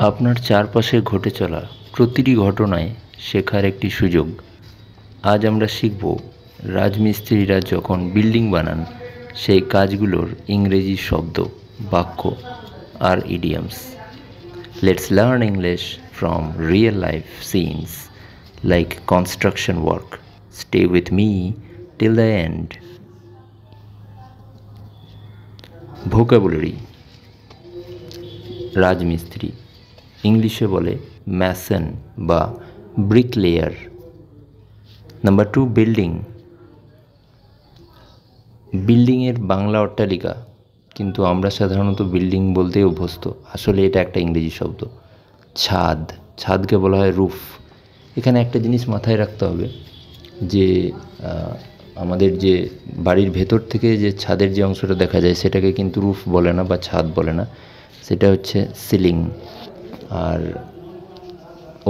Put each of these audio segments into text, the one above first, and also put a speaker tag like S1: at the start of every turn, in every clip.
S1: আপনার চারপাশে ঘটে চলা প্রতিটি ঘটনায় শেখার একটি সুযোগ। আজ আমরা শিখব রাজমিস্ত্রিরা যখন বিল্ডিং বানান সেই কাজগুলোর ইংরেজি শব্দ, বাক্য আর idioms. Let's learn English from real life scenes like construction work. Stay with me till the end. Vocabulary. রাজমিস্ত্রি ইংলিশে বলে ম্যাসন বা ব্রিকলেয়ার। Number 2, building. বিল্ডিংয়ের বাংলা অট্টালিকা, কিন্তু আমরা সাধারণত বিল্ডিং বলতেই অভ্যস্ত, আসলে এটা একটা ইংরেজি শব্দ। ছাদ, ছাদকে বলা হয় রুফ। এখানে একটা জিনিস মাথায় রাখতে হবে যে আমাদের যে বাড়ির ভেতর থেকে যে ছাদের যে অংশটা দেখা যায় সেটাকে কিন্তু রুফ বলে না বা ছাদ বলে না, সেটা হচ্ছে সিলিং। আর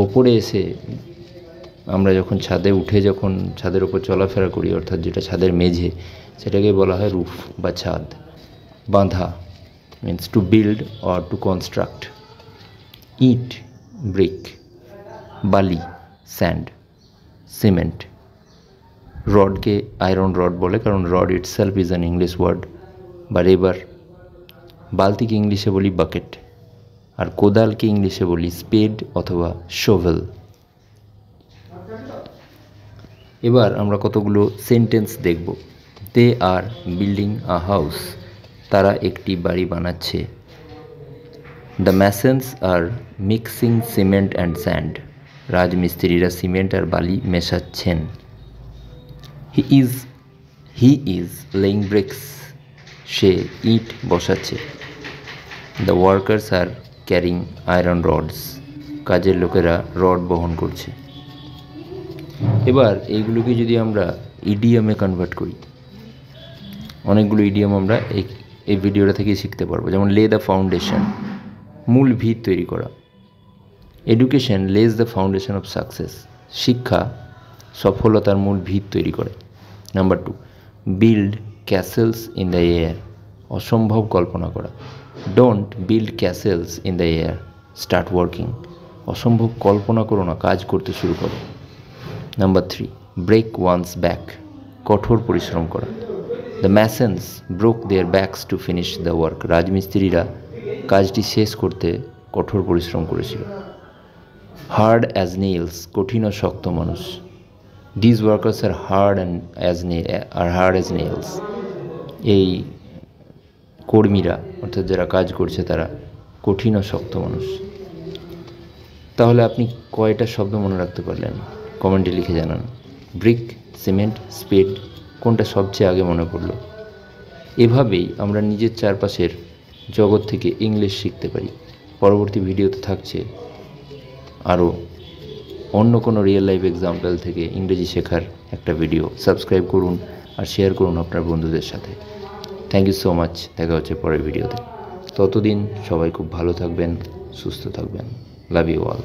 S1: ওপরে এসে আমরা যখন ছাদে উঠে যখন ছাদের ওপর চলাফেরা করি, অর্থাৎ যেটা ছাদের মেঝে, সেটাকে বলা হয় রুফ বা ছাদ। বাঁধা means to build or to construct. ইট, ব্রিক। বালি, স্যান্ড। সিমেন্ট। রডকে আয়রন রড বলে, কারণ রড itself is an English word বা রেবার। বালতিকে ইংলিশে বলি বাকেট, আর কোদালকে ইংলিশে বলি স্পেড অথবা শোভেল। এবার আমরা কতগুলো সেন্টেন্স দেখব। দে আর বিল্ডিং আ হাউস, তারা একটি বাড়ি বানাচ্ছে। The masons are mixing cement and sand, রাজমিস্ত্রিরা সিমেন্ট আর বালি মেশাচ্ছেন। হি ইজ লেইং ব্রিক্স, সে ইট বসাচ্ছে। The workers are carrying iron rods, কাজের লোকেরা রড বহন করছে। এবার এইগুলোকে যদি আমরা ইডিয়মে কনভার্ট করি, অনেকগুলো ইডিয়ম আমরা এই ভিডিওটা থেকেই শিখতে পারবো। যেমন লে দ্য ফাউন্ডেশন, মূল ভিত তৈরি করা। এডুকেশন লেজ দ্য ফাউন্ডেশন অফ সাকসেস, শিক্ষা সফলতার মূল ভিত তৈরি করে। Number 2, build castles in the air, অসম্ভব কল্পনা করা। Don't build castles in the air, start working, অসম্ভব কল্পনা করো না, কাজ করতে শুরু করো। নাম্বার 3, ব্রেক ওয়ান্স ব্যাক, কঠোর পরিশ্রম করা। The masons broke their backs to finish the work, রাজমিস্ত্রিরা কাজটি শেষ করতে কঠোর পরিশ্রম করেছিল। হার্ড অ্যাজ নেইলস, কঠিন ও শক্ত মানুষ। These workers are hard as nails, এই কর্মীরা অর্থাৎ যারা কাজ করছে তারা কঠিন ও শক্ত মানুষ। তাহলে আপনি কয়টা শব্দ মনে রাখতে পারলেন? কমেন্টে লিখে জানান। ব্রিক, সিমেন্ট, স্পেড, কোনটা সবচেয়ে আগে মনে পড়লো? এভাবেই আমরা নিজের চারপাশের জগৎ থেকে ইংলিশ শিখতে পারি। পরবর্তী ভিডিওতে থাকছে আরও অন্য কোনো রিয়েল লাইফ এক্সাম্পল থেকে ইংরেজি শেখার একটা ভিডিও। সাবস্ক্রাইব করুন আর শেয়ার করুন আপনার বন্ধুদের সাথে। Thank you so much. দেখা হচ্ছে পরের ভিডিওতে। ততদিন সবাই খুব ভালো থাকবেন, সুস্থ থাকবেন। Love you all.